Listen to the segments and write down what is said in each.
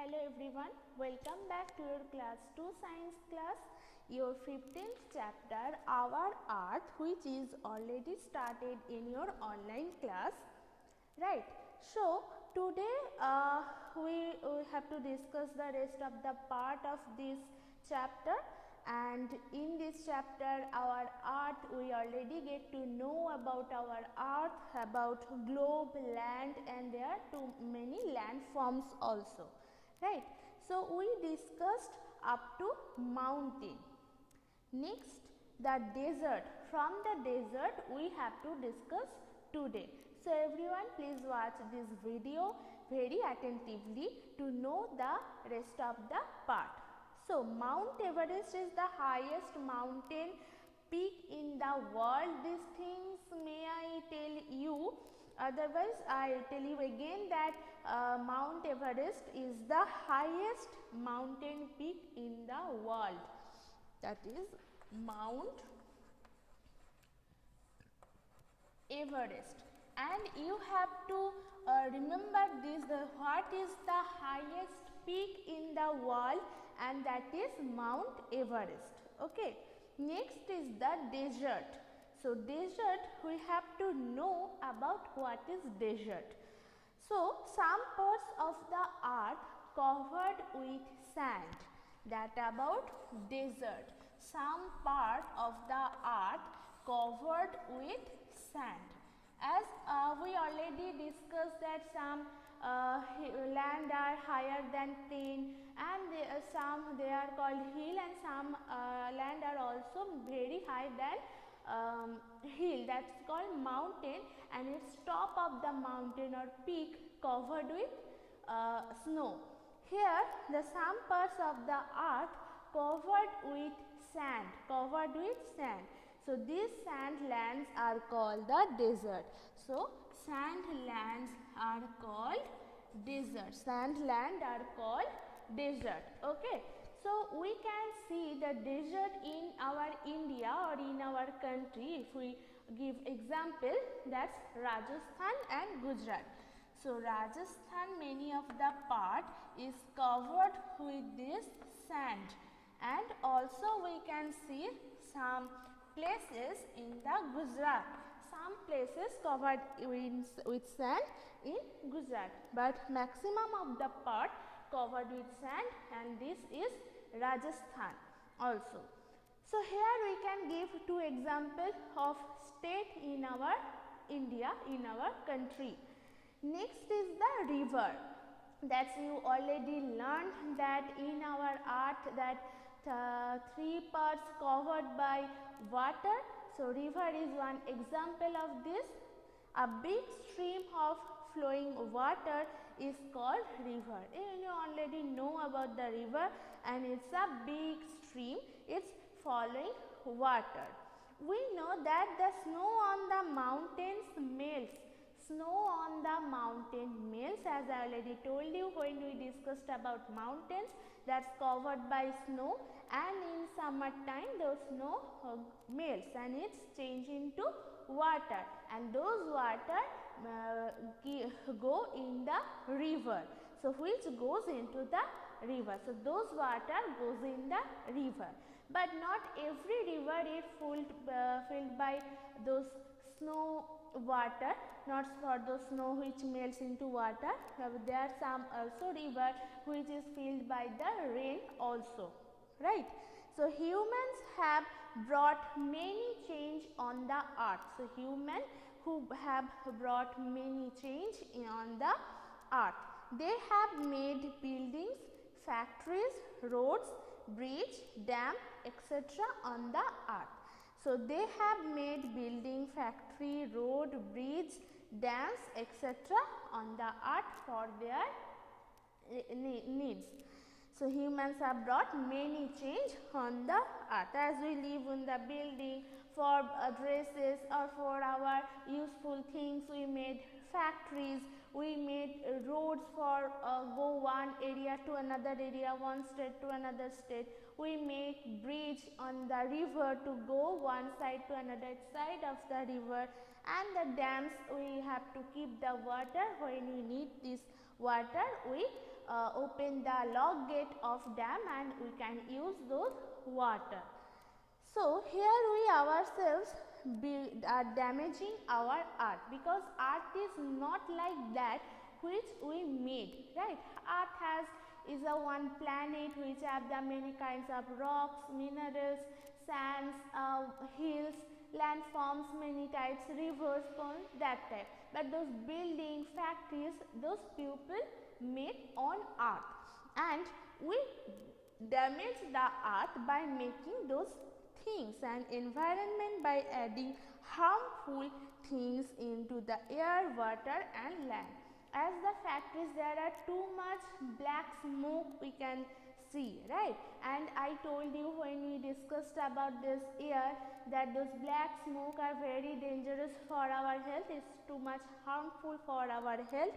Hello everyone, welcome back to your class 2 science class, your 15th chapter Our Earth, which is already started in your online class, right? So today we have to discuss the rest of the part of this chapter, and in this chapter our earth we already get to know about our earth, about globe, land, and there are too many landforms also, right? So we discussed up to mountain. Next, the desert. From the desert we have to discuss today. So everyone, please watch this video very attentively to know the rest of the part. So Mount Everest is the highest mountain peak in the world. These things may I tell you, otherwise I tell you again that Mount Everest is the highest mountain peak in the world. That is Mount Everest. And you have to remember this, what is the highest peak in the world, and that is Mount Everest. Okay. Next is the desert. So desert, we have to know about what is desert. So some parts of the earth covered with sand, that about desert. Some part of the earth covered with sand. As we already discussed that some land are higher than plain, and some they are called hill, and some land are also very high than hill, that's called mountain, and its top of the mountain or peak covered with snow. Here the some parts of the earth covered with sand, So these sand lands are called the desert. So sand lands are called desert. Okay. So we can see the desert in our India or in our country. If we give example, that's Rajasthan and Gujarat. So Rajasthan, many of the part is covered with this sand, and also we can see some places in the Gujarat. Some places covered with sand in Gujarat, but maximum of the part covered with sand, and this is Rajasthan also. So here we can give two examples of state in our India, in our country. Next is the river. That's you already learned that in our earth that three parts covered by water. So river is one example of this. A big stream of flowing water is called river. You already know about the river, and it's a big stream. It's following water. We know that the snow on the mountains melts. As I already told you when we discussed about mountains, that's covered by snow, and in summertime those snow melts and it's changed into water, and those water go in the river. So which goes into the river. So those water goes in the river. But not every river is filled by those snow water, not for the snow which melts into water. There are some also river which is filled by the rain also, right? So humans have brought many change on the earth. So human who have brought many change on the earth. They have made buildings, factories, roads, bridge, dam, etc. on the earth. So they have made building, factory, road, bridge, dams, etc. on the earth for their needs. So humans have brought many change on the earth. As we live in the building for dresses or for our useful things, we made factories, we made roads for go one area to another area, one state to another state. We make bridge on the river to go one side to another side of the river, and the dams we have to keep the water when we need this water. We open the log gate of dam and we can use those water. So here we ourselves are damaging our earth, because earth is not like that which we made, right? Earth is a one planet which have the many kinds of rocks, minerals, sands, hills, landforms, many types, rivers, ponds, that type. But those buildings, factories, those people made on earth, and we damage the earth by making those things and environment by adding harmful things into the air, water and land. As the factories, there are too much black smoke we can see, right? And I told you when we discussed about this air that those black smoke are very dangerous for our health. It's too much harmful for our health.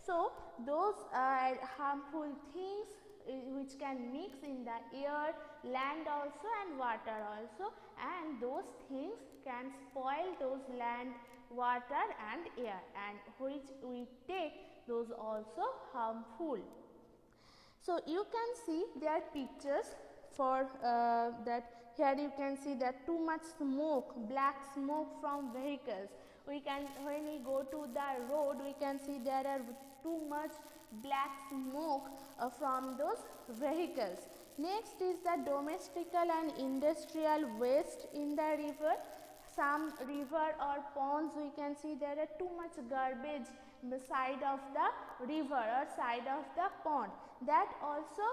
So those harmful things which can mix in the air, land also and water also, and those things can spoil those land, water and air, and which we take those also harmful. So you can see their pictures for that. Here you can see that too much smoke, black smoke from vehicles. We can, when we go to the road, we can see there are too much black smoke from those vehicles. Next is the domestical and industrial waste in the river. Some river or ponds, we can see there are too much garbage beside of the river or side of the pond. That also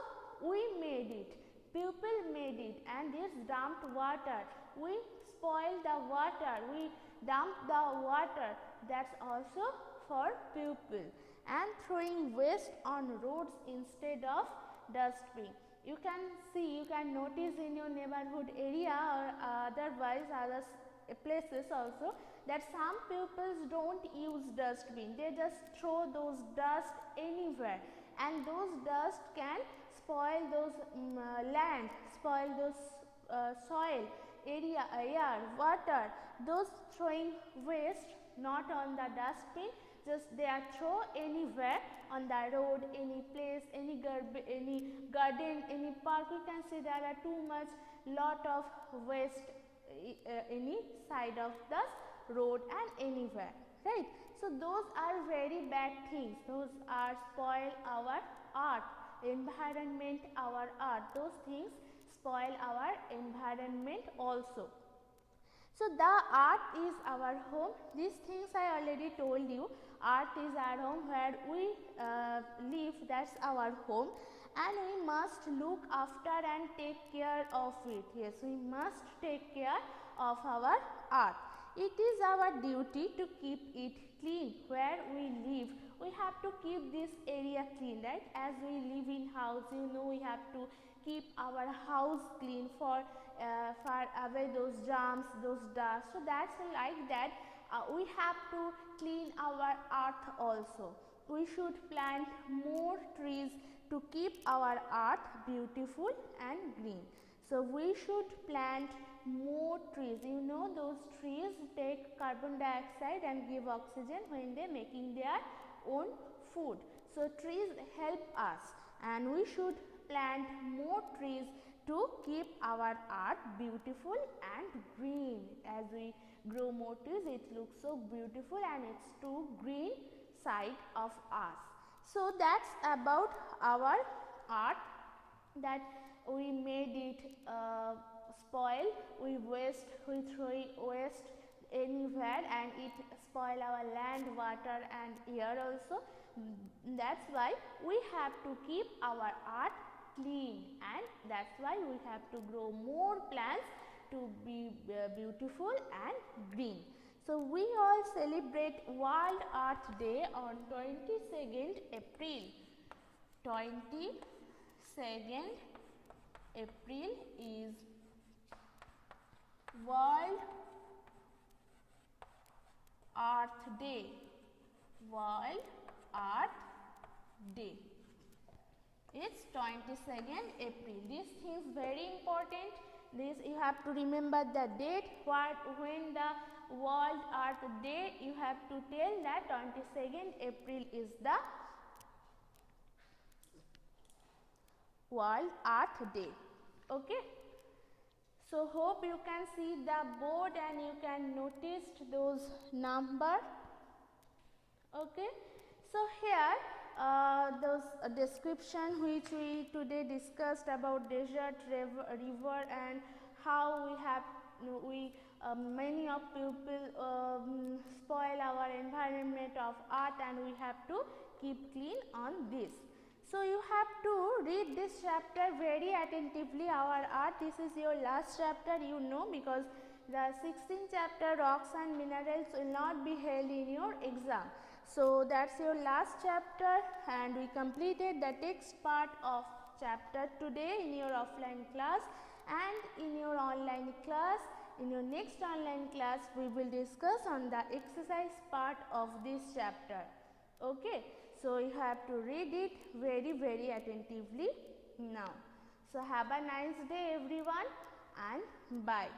we made it. People made it, and this dumped water. We spoil the water. We dump the water. That's also for people. And throwing waste on roads instead of dustbin. You can see, you can notice in your neighborhood area or otherwise other places also that some people don't use dustbin. They just throw those dust anywhere, and those dust can spoil those land, spoil those soil, area, air, water. Those throwing waste not on the dustbin, just they are throw anywhere on the road, any place, any garden, any park. You can see there are too much lot of waste any side of the road and anywhere, right? So those are very bad things. Those are spoil our earth, environment, our earth. Those things spoil our environment also. So the earth is our home. These things I already told you. Earth is our home, where we live. That's our home, and we must look after and take care of it. Yes, we must take care of our earth. It is our duty to keep it clean where we live. We have to keep this area clean, right? As we live in house, you know, we have to keep our house clean for far away those germs, those dust. So that's like that. We have to clean our earth also. We should plant more trees to keep our earth beautiful and green. So we should plant more trees. You know, those trees take carbon dioxide and give oxygen when they making their own food. So trees help us, and we should plant more trees to keep our earth beautiful and green. As we grow more trees, it looks so beautiful and it's too green side of us. So that's about our earth, that we made it spoil. We throw waste anywhere, and it spoil our land, water and air also. That's why we have to keep our earth clean, and that's why we have to grow more plants to be beautiful and green. So we all celebrate World Earth Day on 22nd April. 22nd April is World Earth Day. World Earth Day. It's 22nd April. This thing is very important. This you have to remember the date. When the World Earth Day, you have to tell that 22nd April is the World Earth Day. Okay. So hope you can see the board and you can notice those number. Okay. So here those description which we today discussed about desert, river and how we have many of people spoil our environment of earth and we have to keep clean on this. So you have to read this chapter very attentively. Our art, this is your last chapter, you know, because the 16th chapter rocks and minerals will not be held in your exam. So that's your last chapter and we completed the text part of chapter today in your offline class, and in your online class, in your next online class we will discuss on the exercise part of this chapter. Okay. So you have to read it very attentively now. So have a nice day everyone and bye.